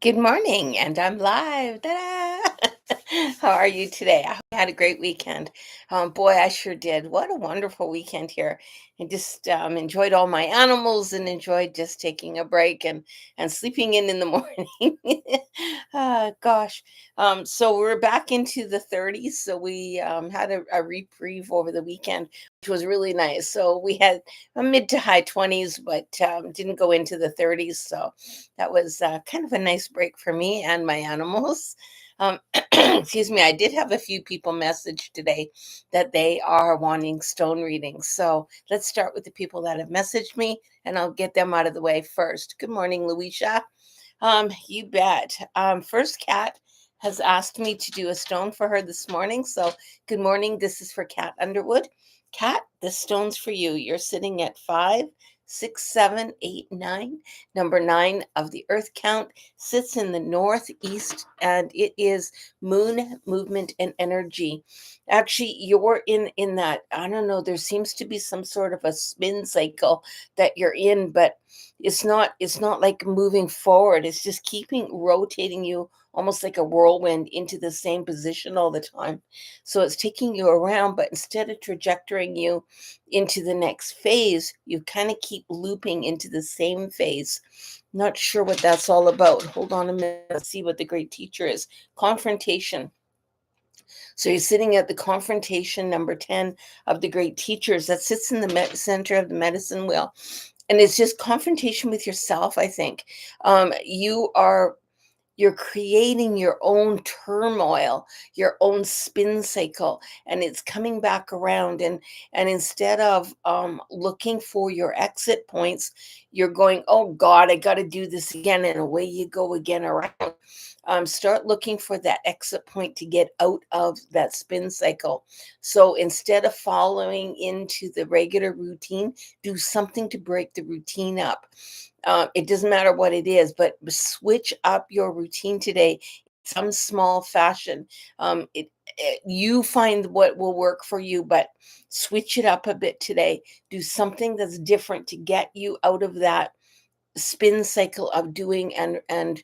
Good morning, and I'm live. Ta-da! How are you today? I hope you had a great weekend. Boy, I sure did. What a wonderful weekend here. I just enjoyed all my animals and enjoyed just taking a break and sleeping in the morning. Gosh. So we're back into the 30s. So we had a reprieve over the weekend, which was really nice. So we had a mid to high 20s, but didn't go into the 30s. So that was kind of a nice break for me and my animals. Excuse me, I did have a few people message today that they are wanting stone readings. So let's start with the people that have messaged me and I'll get them out of the way first. Good morning, Luisha. You bet. First Cat has asked me to do a stone for her this morning. So good morning. This is for Cat Underwood. Cat, this stone's for you. You're sitting at 5, 6, 7, 8, 9. Number 9 of the earth count sits in the northeast and it is moon movement and energy. Actually, you're in that, I don't know, there seems to be some sort of a spin cycle that you're in, but it's not like moving forward. It's just keeping rotating you almost like a whirlwind into the same position all the time. So it's taking you around, but instead of trajectorying you into the next phase, you kind of keep looping into the same phase. Not sure what that's all about. Hold on a minute. Let's see what the great teacher is. Confrontation. So you're sitting at the confrontation number 10 of the great teachers that sits in the center of the medicine wheel. And it's just confrontation with yourself, I think. You're creating your own turmoil, your own spin cycle, and it's coming back around. And instead of looking for your exit points, you're going, oh God, I got to do this again, and away you go again around. Start looking for that exit point to get out of that spin cycle. So instead of following into the regular routine, do something to break the routine up. It doesn't matter what it is, but switch up your routine today, some small fashion. You find what will work for you, but switch it up a bit today. Do something that's different to get you out of that spin cycle of doing and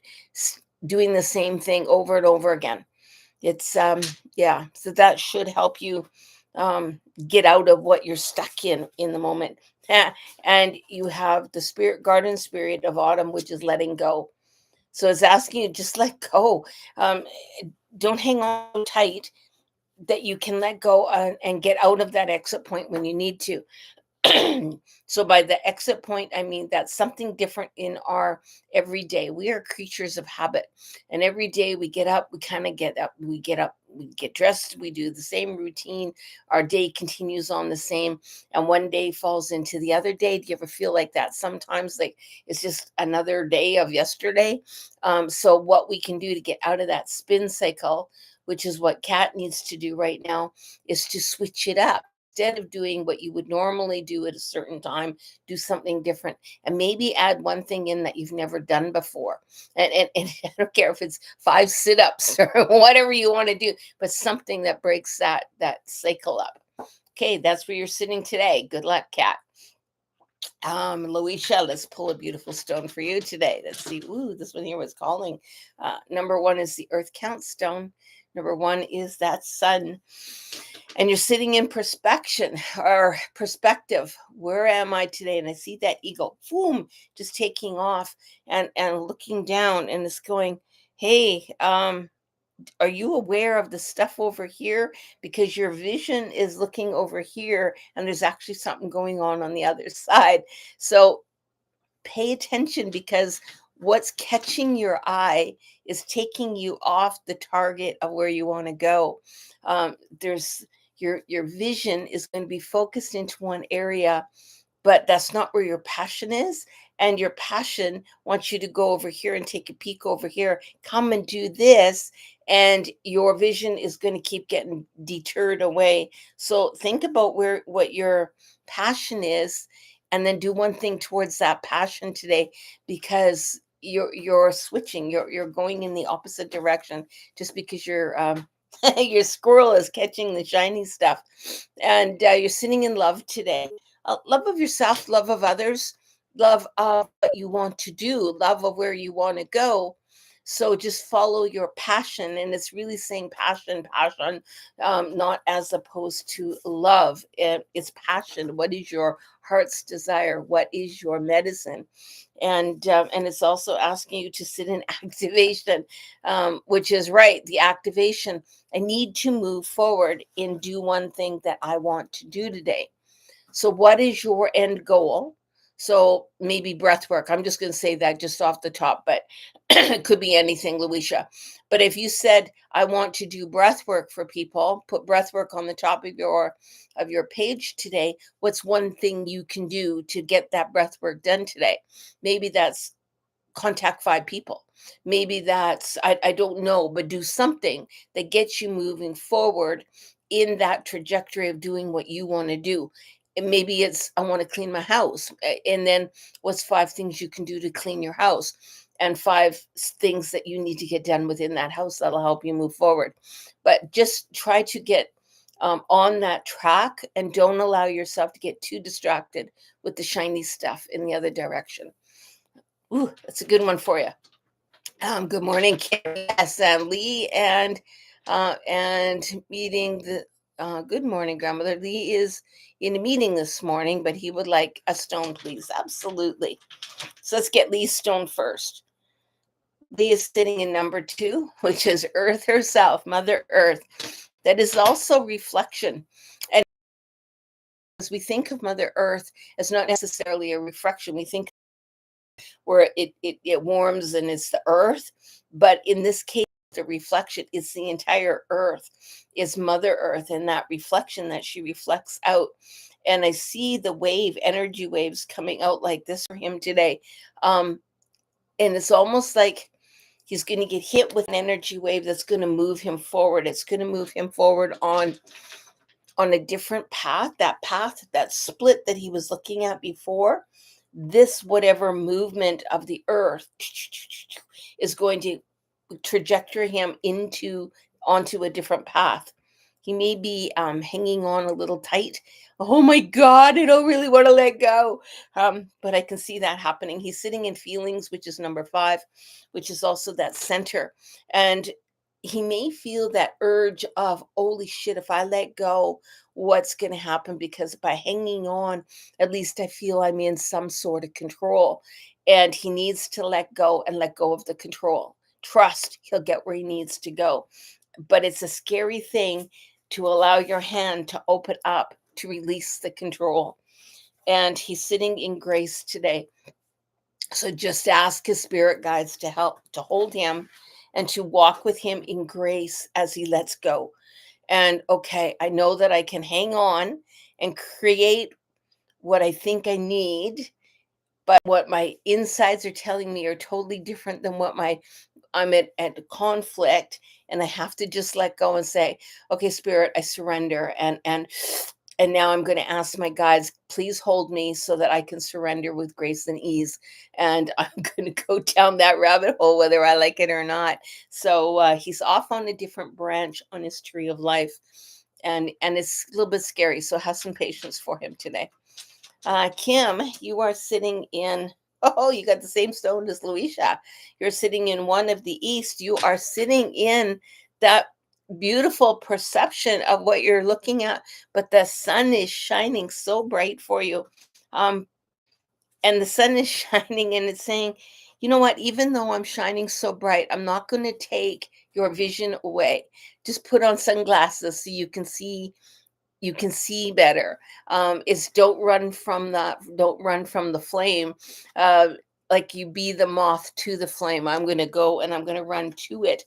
doing the same thing over and over again. It's yeah, so that should help you get out of what you're stuck in the moment. And you have the spirit garden spirit of autumn, which is letting go. So it's asking you just let go. Um, don't hang on tight, that you can let go and get out of that exit point when you need to. So by the exit point, I mean that's something different in our everyday. We are creatures of habit, and every day we get up, we kind of get up, we get dressed, we do the same routine. Our day continues on the same, and one day falls into the other day. Do you ever feel like that sometimes, like it's just another day of yesterday? So what we can do to get out of that spin cycle, which is what Kat needs to do right now, is to switch it up. Instead of doing what you would normally do at a certain time, do something different and maybe add one thing in that you've never done before. And I don't care if it's 5 sit-ups or whatever you want to do, but something that breaks that cycle up. Okay, that's where you're sitting today. Good luck, Kat. Loisha, let's pull a beautiful stone for you today. Let's see. Ooh, this one here was calling. Number 1 is the Earth Count stone. Number 1 is that sun. And you're sitting in perspection or perspective. Where am I today? And I see that eagle, boom, just taking off and looking down, and it's going, hey, are you aware of the stuff over here? Because your vision is looking over here, and there's actually something going on the other side. So pay attention, because what's catching your eye is taking you off the target of where you want to go. There's your vision is going to be focused into one area, but that's not where your passion is. And your passion wants you to go over here and take a peek over here, come and do this. And your vision is going to keep getting deterred away. So think about what your passion is, and then do one thing towards that passion today, because you're switching, you're going in the opposite direction just because your squirrel is catching the shiny stuff. And you're sitting in love today. Love of yourself, love of others. love of what you want to do, love of where you want to go. So just follow your passion. And it's really saying passion, passion, not as opposed to love. It's passion. What is your heart's desire? What is your medicine? And it's also asking you to sit in activation, which is right. The activation. I need to move forward and do one thing that I want to do today. So, what is your end goal? So, maybe breath work. I'm just going to say that just off the top, but it could be anything, Luisha. But if you said, I want to do breath work for people, put breath work on the top of your page today. What's one thing you can do to get that breath work done today? Maybe that's contact 5 people. Maybe that's, I don't know, but do something that gets you moving forward in that trajectory of doing what you want to do. And maybe it's, I want to clean my house. And then what's 5 things you can do to clean your house? And 5 things that you need to get done within that house that'll help you move forward. But just try to get on that track, and don't allow yourself to get too distracted with the shiny stuff in the other direction. Ooh, that's a good one for you. Good morning, Carrie, yes, and Lee, and meeting the. Good morning, grandmother. Lee is in a meeting this morning, but he would like a stone, please. Absolutely. So let's get Lee's stone first. Lee is sitting in number 2, which is Earth herself, Mother Earth. That is also reflection. And as we think of Mother Earth as not necessarily a reflection, we think where it warms and it's the earth. But in this case, the reflection is the entire earth, is Mother Earth, and that reflection that she reflects out. And I see the energy waves coming out like this for him today. And it's almost like he's going to get hit with an energy wave that's going to move him forward. It's going to move him forward on a different path, that split that he was looking at before. This whatever movement of the earth is going to trajectory him onto a different path. He may be hanging on a little tight. Oh my God, I don't really want to let go. But I can see that happening. He's sitting in feelings, which is number 5, which is also that center. And he may feel that urge of, holy shit, if I let go, what's going to happen? Because by hanging on, at least I feel I'm in some sort of control. And he needs to let go and let go of the control. Trust he'll get where he needs to go. But it's a scary thing to allow your hand to open up to release the control. And he's sitting in grace today. So just ask his spirit guides to help to hold him and to walk with him in grace as he lets go. And okay, I know that I can hang on and create what I think I need, but what my insides are telling me are totally different than what I'm at conflict, and I have to just let go and say, okay, spirit, I surrender. And now I'm going to ask my guides, please hold me so that I can surrender with grace and ease. And I'm going to go down that rabbit hole, whether I like it or not. So he's off on a different branch on his tree of life. And it's a little bit scary. So have some patience for him today. Kim, you are sitting in, oh, you got the same stone as Luisha. You're sitting in one of the east. You are sitting in that beautiful perception of what you're looking at, but the sun is shining so bright for you. Um, and the sun is shining and it's saying, you know what, even though I'm shining so bright, I'm not going to take your vision away. Just put on sunglasses so you can see better. Is don't run from the flame. Like you be the moth to the flame. I'm going to go and I'm going to run to it.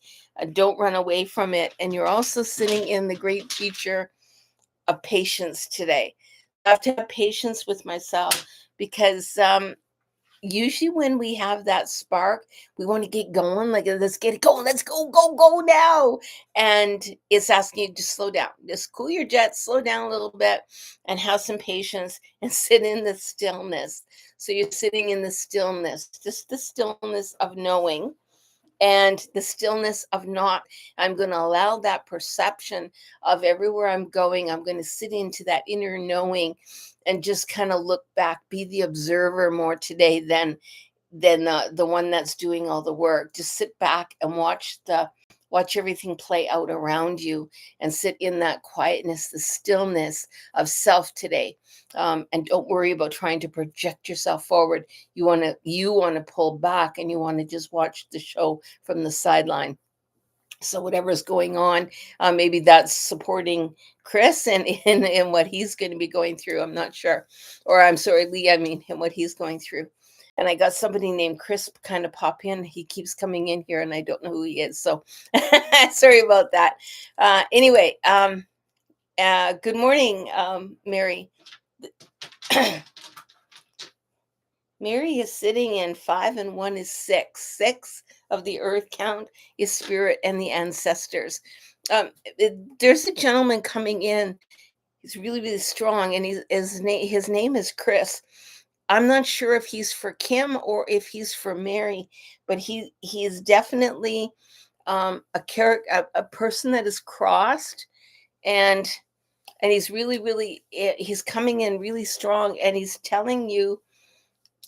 Don't run away from it. And you're also sitting in the great teacher of patience today. I have to have patience with myself because usually when we have that spark, we want to get going, like let's get it going, let's go now. And it's asking you to slow down, just cool your jets, slow down a little bit, and have some patience and sit in the stillness. So you're sitting in the stillness, just the stillness of knowing, and the stillness of not. I'm going to allow that perception of everywhere I'm going, I'm going to sit into that inner knowing and just kind of look back, be the observer more today than the one that's doing all the work. Just sit back and watch everything play out around you, and sit in that quietness, the stillness of self today. And don't worry about trying to project yourself forward. You want to pull back, and you want to just watch the show from the sideline. So whatever's going on, maybe that's supporting Chris and in what he's going to be going through. I'm not sure, or I'm sorry, Lee. I mean, and what he's going through. And I got somebody named Chris kind of pop in. He keeps coming in here, and I don't know who he is. So sorry about that. Anyway, good morning, Mary. Mary is sitting in 5 and 1 is 6. 6 of the earth count is spirit and the ancestors. There's a gentleman coming in. He's really, really strong, and his name is Chris. I'm not sure if he's for Kim or if he's for Mary, but he is definitely a character, a person that is crossed, and he's really, really he's coming in really strong, and he's telling you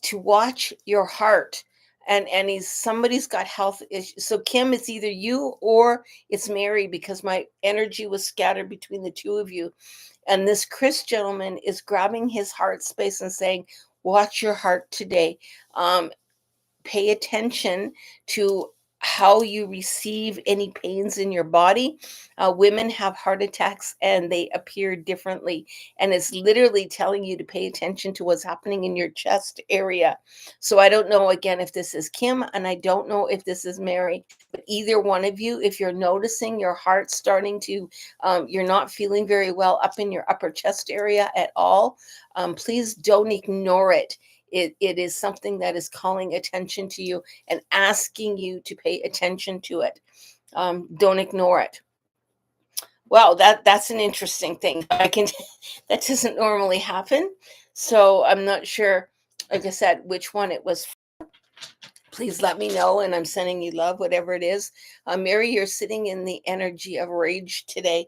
to watch your heart. And somebody's got health issues. So Kim, it's either you or it's Mary, because my energy was scattered between the two of you. And this Chris gentleman is grabbing his heart space and saying, watch your heart today. Pay attention to how you receive any pains in your body. Women have heart attacks and they appear differently. And it's literally telling you to pay attention to what's happening in your chest area. So I don't know, again, if this is Kim, and I don't know if this is Mary, but either one of you, if you're noticing your heart starting to, you're not feeling very well up in your upper chest area at all, please don't ignore it. It is something that is calling attention to you and asking you to pay attention to it. Don't ignore it. Wow, that's an interesting thing. I can that doesn't normally happen. So I'm not sure, like I said, which one it was. Please let me know, and I'm sending you love, whatever it is. Mary, you're sitting in the energy of rage today.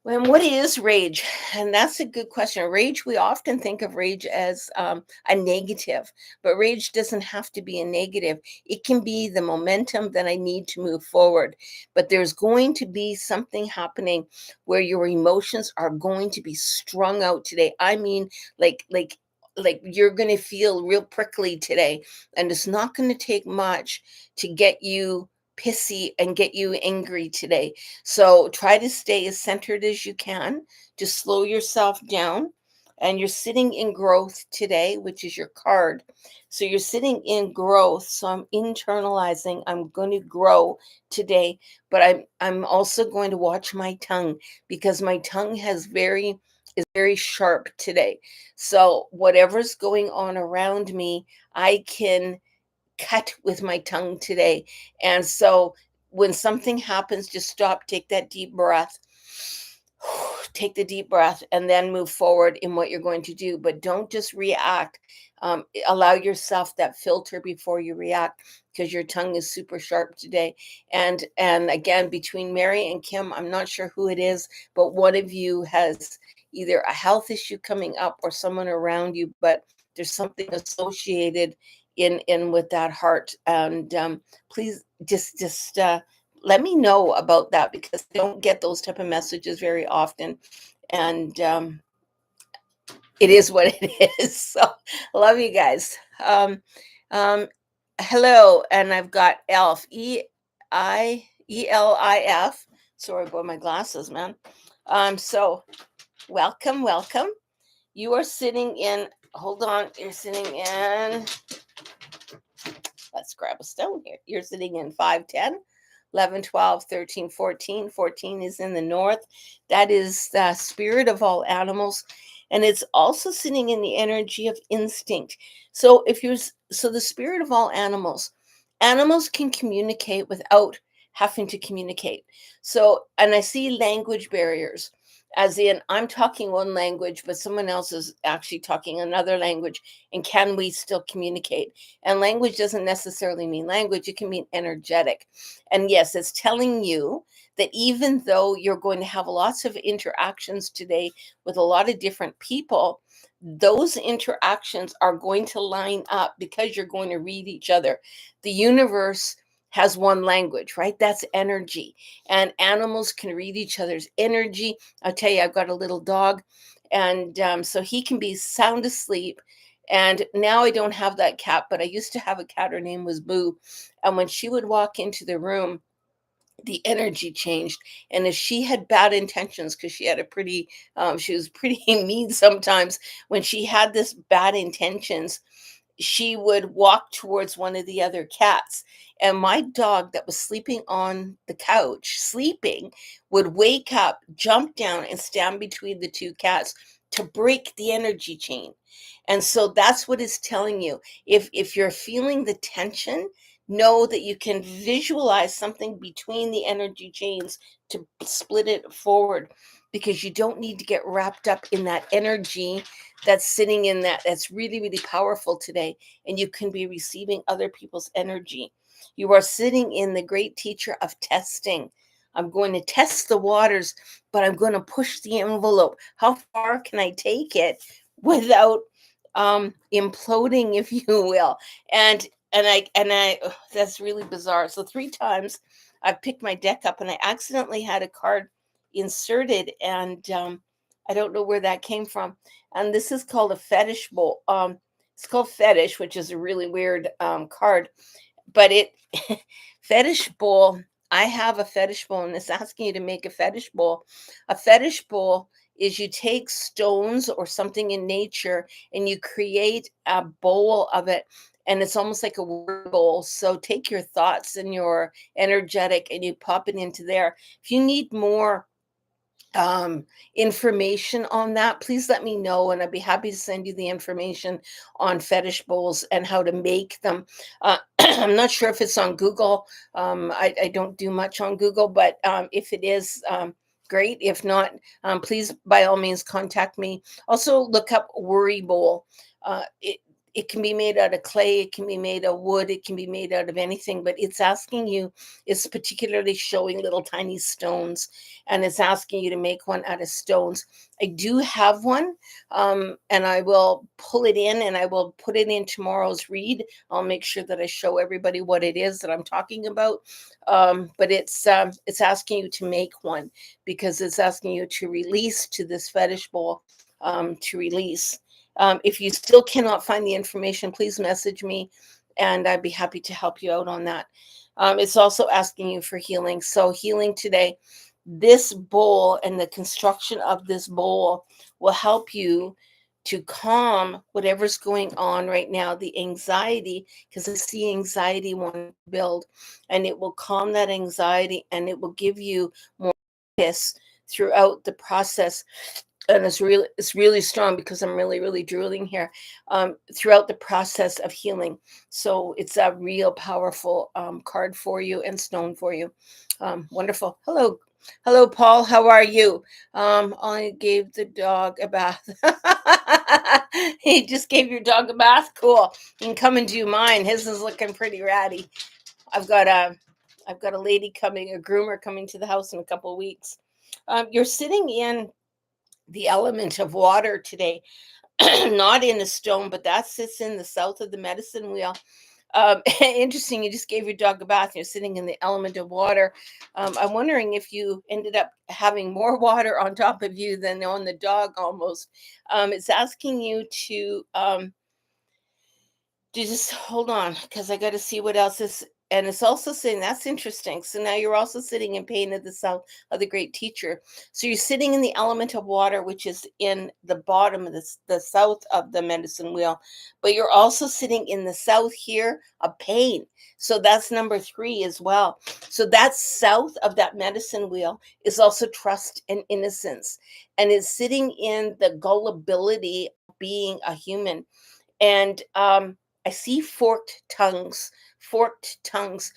And what is rage? And that's a good question. Rage, we often think of rage as a negative, but rage doesn't have to be a negative. It can be the momentum that I need to move forward. But there's going to be something happening where your emotions are going to be strung out today. I mean, like you're going to feel real prickly today, and it's not going to take much to get you pissy and get you angry today. So try to stay as centered as you can. Just slow yourself down. And you're sitting in growth today, which is your card. So you're sitting in growth. So I'm internalizing. I'm going to grow today, but I'm also going to watch my tongue, because my tongue is very sharp today. So whatever's going on around me, I can cut with my tongue today. And so when something happens, just stop, take that deep breath, take the deep breath, and then move forward in what you're going to do. But don't just react. Allow yourself that filter before you react, because your tongue is super sharp today. And again, between Mary and Kim, I'm not sure who it is, but one of you has either a health issue coming up or someone around you, but there's something associated in with that heart. And please just let me know about that, because I don't get those type of messages very often. And it is what it is. So I love you guys. Um, hello, and I've got Elf, Elif. Sorry about my glasses, man. So welcome. You are sitting in, hold on, you're sitting in, let's grab a stone here. You're sitting in 5, 10, 11, 12, 13, 14. 14 is in the north. That is the spirit of all animals. And it's also sitting in the energy of instinct. So the spirit of all animals can communicate without having to communicate. So, and I see language barriers, as in I'm talking one language, but someone else is actually talking another language. And can we still communicate? And language doesn't necessarily mean language. It can mean energetic. And yes, it's telling you that even though you're going to have lots of interactions today with a lot of different people, those interactions are going to line up because you're going to read each other. The universe has one language, right? That's energy. And animals can read each other's energy. I'll tell you, I've got a little dog, and so he can be sound asleep. And now I don't have that cat, but I used to have a cat. Her name was Boo. And when she would walk into the room, the energy changed. And if she had bad intentions, because she had a pretty she was pretty mean sometimes, when she had this bad intentions, she would walk towards one of the other cats, and my dog that was sleeping on the couch sleeping would wake up, jump down, and stand between the two cats to break the energy chain. And so that's what it's telling you. If you're feeling the tension, know that you can visualize something between the energy chains to split it forward, because you don't need to get wrapped up in that energy that's sitting in that. That's really, really powerful today. And you can be receiving other people's energy. You are sitting in the great teacher of testing. I'm going to test the waters, but I'm going to push the envelope. How far can I take it without imploding, if you will? And ugh, that's really bizarre. So 3 times I've picked my deck up and I accidentally had a card inserted, and I don't know where that came from. And this is called a fetish bowl. It's called fetish, which is a really weird card, but it fetish bowl. I have a fetish bowl, and it's asking you to make a fetish bowl. A fetish bowl is you take stones or something in nature and you create a bowl of it, and it's almost like a word bowl. So take your thoughts and your energetic and you pop it into there. If you need more um information on that, please let me know, and I'd be happy to send you the information on fetish bowls and how to make them. I'm not sure if it's on Google. I don't do much on Google, but if it is, great. If not, please by all means contact me. Also look up worry bowl. It can be made out of clay, it can be made of wood, it can be made out of anything, but it's asking you, it's particularly showing little tiny stones, and it's asking you to make one out of stones. I do have one, and I will pull it in and I will put it in tomorrow's read. I'll make sure that I show everybody what it is that I'm talking about. But it's asking you to make one because it's asking you to release to this fetish bowl, to release. If you still cannot find the information, please message me and I'd be happy to help you out on that. It's also asking you for healing. So, healing today, this bowl and the construction of this bowl will help you to calm whatever's going on right now, the anxiety, because it's the anxiety want to build, and it will calm that anxiety and it will give you more peace throughout the process. And it's really strong because I'm really drooling here, throughout the process of healing. So it's a real powerful card for you and stone for you. Wonderful. Hello, Paul. How are you? I gave the dog a bath. He just gave your dog a bath. Cool. You can come and do mine. His is looking pretty ratty. I've got a I've got a lady coming, a groomer coming to the house in a couple of weeks. You're sitting in the element of water today, not in a stone, but that sits in the south of the medicine wheel. Interesting, you just gave your dog a bath and you're sitting in the element of water. I'm wondering if you ended up having more water on top of you than on the dog almost. It's asking you to just hold on because I got to see what else is. And it's also saying that's interesting. So now you're also sitting in pain at the south of the great teacher. So you're sitting in the element of water, which is in the bottom of the south of the medicine wheel, but you're also sitting in the south here of pain. So that's number 3 as well. So that south of that medicine wheel is also trust and innocence, and is sitting in the gullibility of being a human. And I see forked tongues. Forked tongues.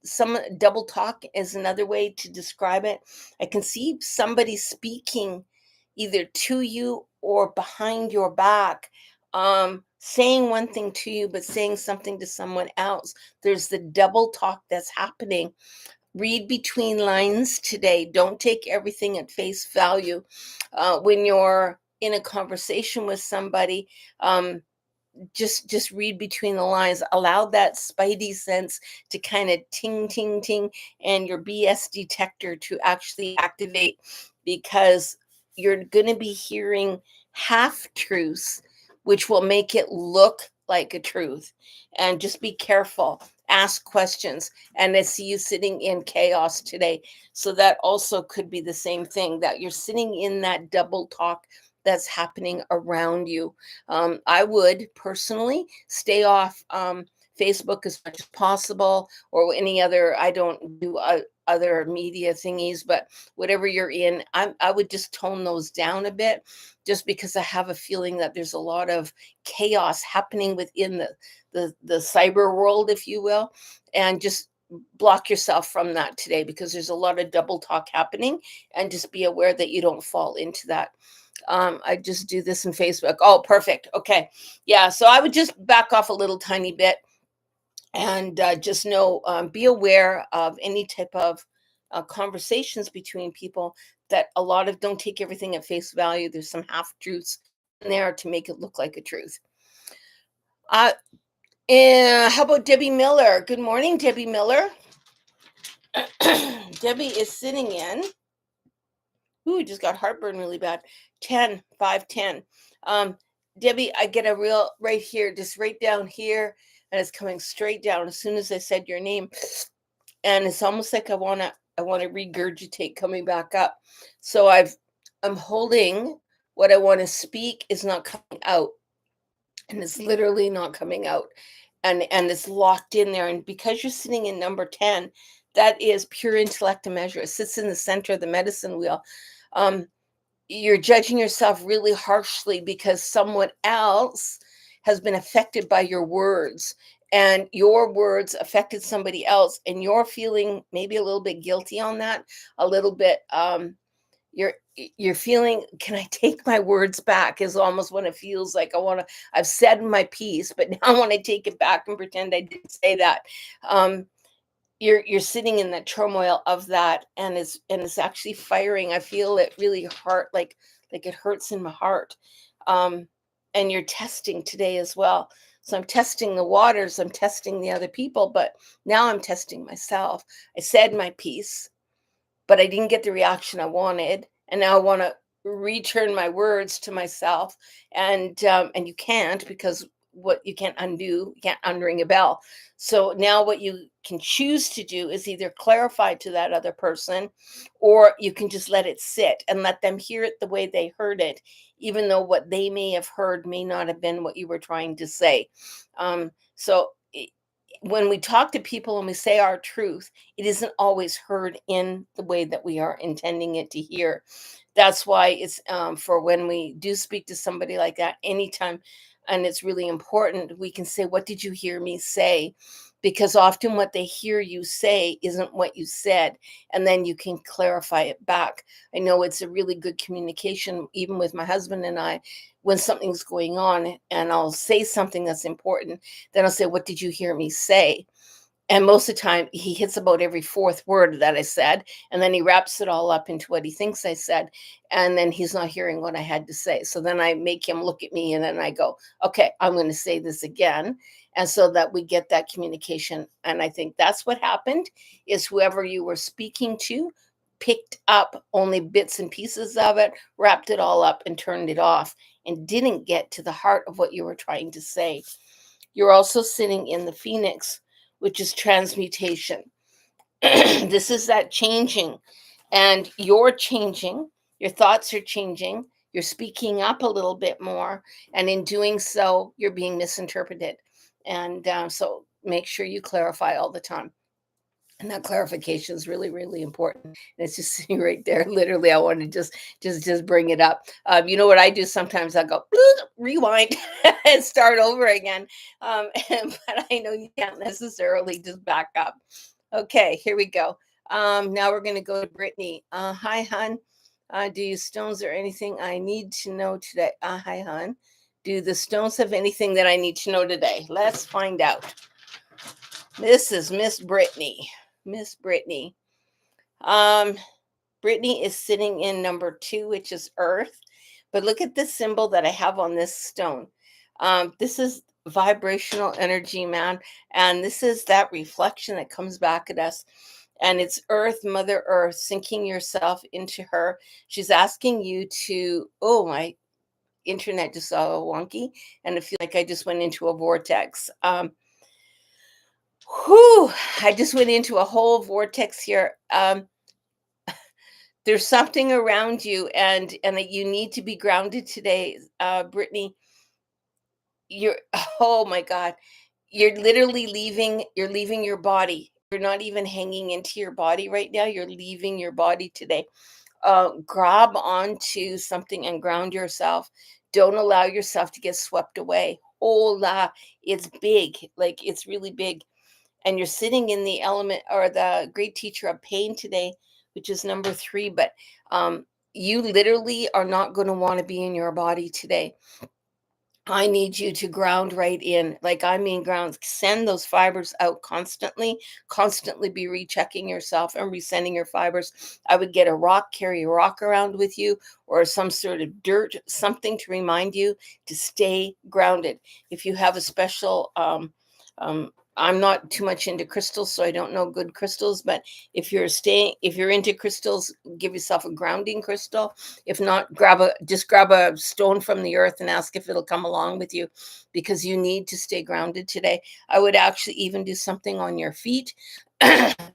Some double talk is another way to describe it. I can see somebody speaking either to you or behind your back, saying one thing to you, but saying something to someone else. There's the double talk that's happening. Read between lines today. Don't take everything at face value. When you're in a conversation with somebody, just read between the lines, allow that spidey sense to kind of ting ting ting, and your BS detector to actually activate, because you're going to be hearing half truths which will make it look like a truth. And just be careful, ask questions. And I see you sitting in chaos today, so that also could be the same thing, that you're sitting in that double talk that's happening around you. I would personally stay off Facebook as much as possible, or any other. I don't do other media thingies, but whatever you're in, I would just tone those down a bit, just because I have a feeling that there's a lot of chaos happening within the cyber world, if you will, and just block yourself from that today, because there's a lot of double talk happening, and just be aware that you don't fall into that. I just do this in Facebook. Oh, perfect. Okay. Yeah. So I would just back off a little tiny bit, and just know, be aware of any type of conversations between people, that a lot of, don't take everything at face value. There's some half truths in there to make it look like a truth. Uh, and how about Debbie Miller? Good morning, Debbie Miller. Debbie is sitting in. Ooh, just got heartburn really bad. 10, 5, 10. Debbie, I get a real right here, just right down here, and it's coming straight down as soon as I said your name. And it's almost like I wanna regurgitate coming back up. So I'm holding what I want to speak is not coming out. And it's literally not coming out. And it's locked in there. And because you're sitting in number 10, that is pure intellect and measure. It sits in the center of the medicine wheel. Um, you're judging yourself really harshly because someone else has been affected by your words, and your words affected somebody else, and you're feeling maybe a little bit guilty on that, a little bit. You're feeling, can I take my words back, is almost what it feels like. I've said my piece, but now I want to take it back and pretend I didn't say that. You're sitting in that turmoil of that, and it's actually firing. I feel it really hurt, like it hurts in my heart. And you're testing today as well. So I'm testing the waters, I'm testing the other people, but now I'm testing myself. I said my piece, but I didn't get the reaction I wanted, and now I want to return my words to myself, and you can't, because what you can't undo, you can't unring a bell. So now what you can choose to do is either clarify to that other person, or you can just let it sit and let them hear it the way they heard it, even though what they may have heard may not have been what you were trying to say. So when we talk to people and we say our truth, it isn't always heard in the way that we are intending it to hear. That's why it's for when we do speak to somebody like that anytime, and it's really important, we can say, what did you hear me say? Because often what they hear you say isn't what you said, and then you can clarify it back. I know it's a really good communication, even with my husband and I, when something's going on and I'll say something that's important, then I'll say, what did you hear me say? And most of the time, he hits about every fourth word that I said, and then he wraps it all up into what he thinks I said, and then he's not hearing what I had to say. So then I make him look at me, and then I go, okay, I'm going to say this again, and so that we get that communication. And I think that's what happened, is whoever you were speaking to picked up only bits and pieces of it, wrapped it all up, and turned it off, and didn't get to the heart of what you were trying to say. You're also sitting in the Phoenix, which is transmutation. This is that changing, and you're changing. Your thoughts are changing. You're speaking up a little bit more, and in doing so, you're being misinterpreted. And so make sure you clarify all the time. And that clarification is really, really important. And it's just sitting right there. Literally, I want to just bring it up. You know what I do sometimes? I go rewind and start over again. But I know you can't necessarily just back up. Okay, here we go. Now we're going to go to Brittany. Hi, hon. Do you stones or anything I need to know today? Hi, hon. Do the stones have anything that I need to know today? Let's find out. This is Miss Brittany. Miss Brittany. Brittany is sitting in number 2, which is Earth, But look at this symbol that I have on this stone. This is vibrational energy, man. And this is that reflection that comes back at us. And it's Earth, Mother Earth, sinking yourself into her. She's asking you to, oh, my internet just all wonky. And I feel like I just went into a vortex. Whew, I just went into a whole vortex here. There's something around you, and that you need to be grounded today, Brittany. You're oh my God, you're leaving your body. You're not even hanging into your body right now. You're leaving your body today. Grab onto something and ground yourself. Don't allow yourself to get swept away. Hola, it's big, like it's really big. And you're sitting in the element or the great teacher of pain today, which is number 3. But you literally are not going to want to be in your body today. I need you to ground right in. Like, I mean, ground, send those fibers out constantly, constantly be rechecking yourself and resending your fibers. I would get a rock, carry a rock around with you, or some sort of dirt, something to remind you to stay grounded. If you have a special, I'm not too much into crystals, so I don't know good crystals, but if you're into crystals, give yourself a grounding crystal. If not, just grab a stone from the earth and ask if it'll come along with you, because you need to stay grounded today. I would actually even do something on your feet.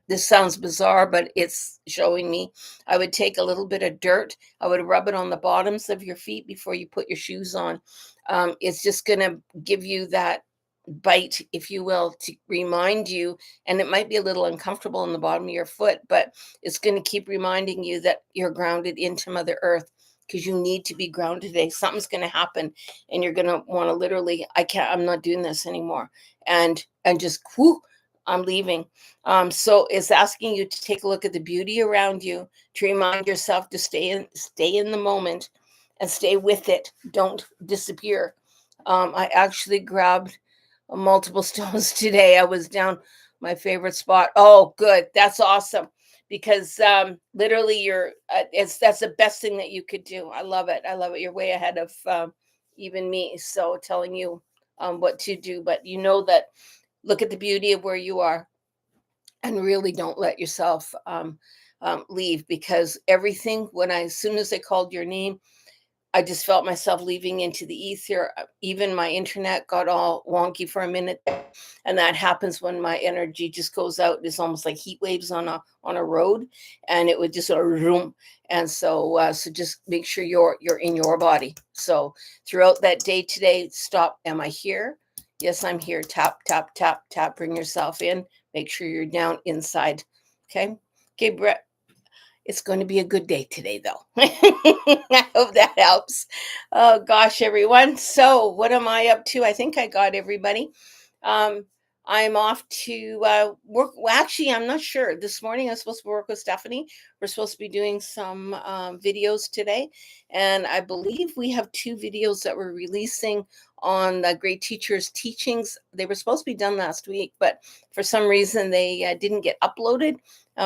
This sounds bizarre, but it's showing me. I would take a little bit of dirt. I would rub it on the bottoms of your feet before you put your shoes on. It's just going to give you that bite, if you will, to remind you. And it might be a little uncomfortable in the bottom of your foot, but it's going to keep reminding you that you're grounded into Mother Earth, because you need to be grounded today. Something's going to happen, and you're going to want to literally, I'm not doing this anymore, and just whoo, I'm leaving. So it's asking you to take a look at the beauty around you, to remind yourself to stay in the moment and stay with it. Don't disappear. I actually grabbed multiple stones today. I was down my favorite spot. Oh, good. That's awesome. Because literally that's the best thing that you could do. I love it. I love it. You're way ahead of even me. So telling you what to do, but you know that, look at the beauty of where you are, and really don't let yourself leave, because everything, as soon as I called your name, I just felt myself leaving into the ether. Even my internet got all wonky for a minute, and that happens when my energy just goes out. It's almost like heat waves on a road, and it would just sort of room. And so just make sure you're in your body. So throughout that day today, stop. Am I here? Yes, I'm here. Tap, tap, tap, tap. Bring yourself in. Make sure you're down inside. Okay. Okay, Brett. It's going to be a good day today, though. I hope that helps. Oh, gosh, everyone. So what am I up to? I think I got everybody. Um, I'm off to work. Well, actually, I'm not sure. This morning, I was supposed to work with Stephanie. We're supposed to be doing some videos today. And I believe we have 2 videos that we're releasing on the Great Teachers Teachings. They were supposed to be done last week, but for some reason, they didn't get uploaded.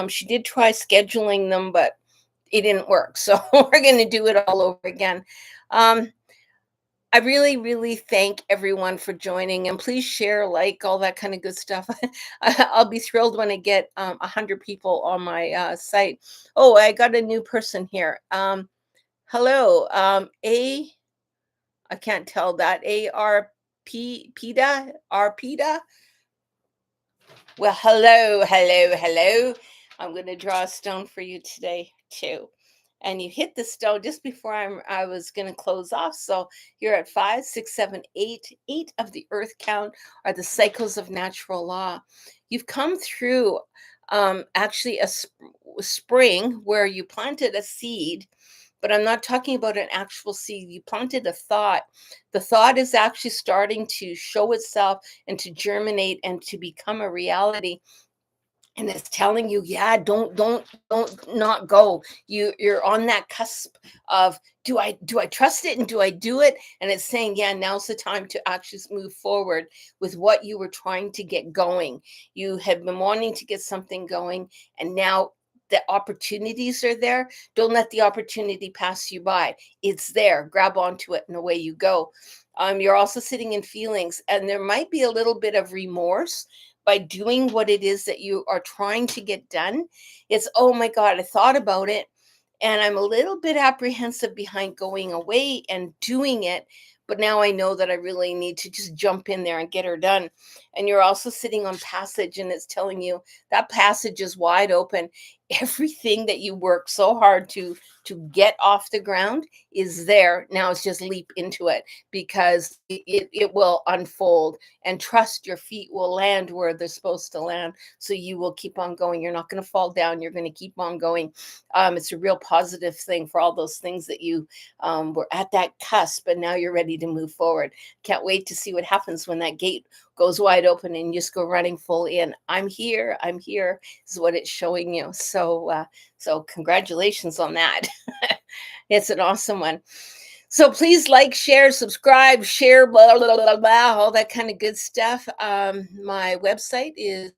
She did try scheduling them, but it didn't work. So we're going to do it all over again. I really, really thank everyone for joining, and please share, like, all that kind of good stuff. I'll be thrilled when I get 100 people on my site. Oh, I got a new person here. Hello, I can't tell that. Arpida. Well, hello, hello, hello. I'm going to draw a stone for you today, too. And you hit the stone just before I was going to close off. So you're at 5, 6, 7, 8. 8 of the earth count are the cycles of natural law. You've come through actually a spring where you planted a seed, but I'm not talking about an actual seed. You planted a thought. The thought is actually starting to show itself and to germinate and to become a reality. And it's telling you, yeah, don't not go. You're on that cusp of, do I trust it, and do I do it? And it's saying, yeah, now's the time to actually move forward with what you were trying to get going. You had been wanting to get something going, and now the opportunities are there. Don't let the opportunity pass you by. It's there. Grab onto it and away you go. You're also sitting in feelings, and there might be a little bit of remorse by doing what it is that you are trying to get done. It's, oh my God, I thought about it, and I'm a little bit apprehensive behind going away and doing it. But now I know that I really need to just jump in there and get her done. And you're also sitting on passage, and it's telling you that passage is wide open. Everything that you work so hard to get off the ground is there. Now it's just leap into it, because it will unfold, and trust your feet will land where they're supposed to land. So you will keep on going. You're not going to fall down. You're going to keep on going. It's a real positive thing for all those things that you were at that cusp, and now you're ready to move forward. Can't wait to see what happens when that gate goes wide open and you just go running full in. I'm here. I'm here is what it's showing you. So congratulations on that. It's an awesome one. So please like, share, subscribe, share, blah, blah, blah, blah, all that kind of good stuff. My website is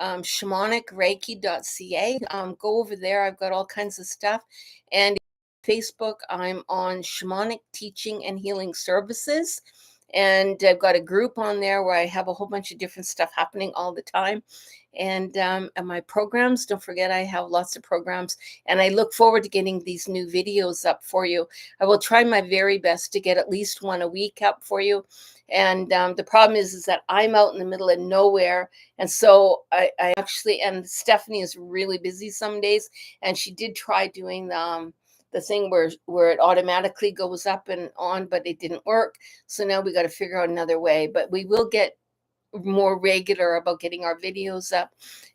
shamanicreiki.ca. Go over there. I've got all kinds of stuff. And Facebook, I'm on Shamanic Teaching and Healing Services. And I've got a group on there where I have a whole bunch of different stuff happening all the time. And my programs, don't forget, I have lots of programs. And I look forward to getting these new videos up for you. I will try my very best to get at least one a week up for you. And the problem is that I'm out in the middle of nowhere. And so I actually, and Stephanie is really busy some days. And she did try doing the thing where it automatically goes up and on, but it didn't work. So now we got to figure out another way. But we will get more regular about getting our videos up,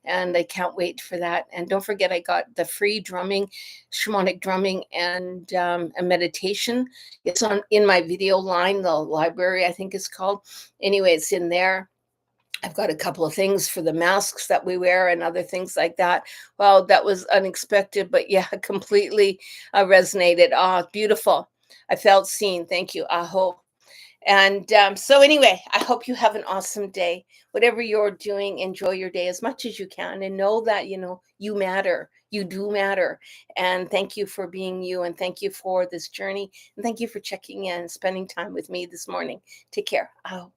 and I can't wait for that. And don't forget, I got the free drumming, shamanic drumming, and a meditation. It's on in my video line, the library, I think it's called. Anyway, it's in there. I've got a couple of things for the masks that we wear and other things like that. Well, that was unexpected, but yeah, completely resonated. Ah, beautiful. I felt seen. Thank you. Aho. And so anyway, I hope you have an awesome day. Whatever you're doing, enjoy your day as much as you can, and know that, you matter. You do matter. And thank you for being you, and thank you for this journey. And thank you for checking in and spending time with me this morning. Take care. Oh.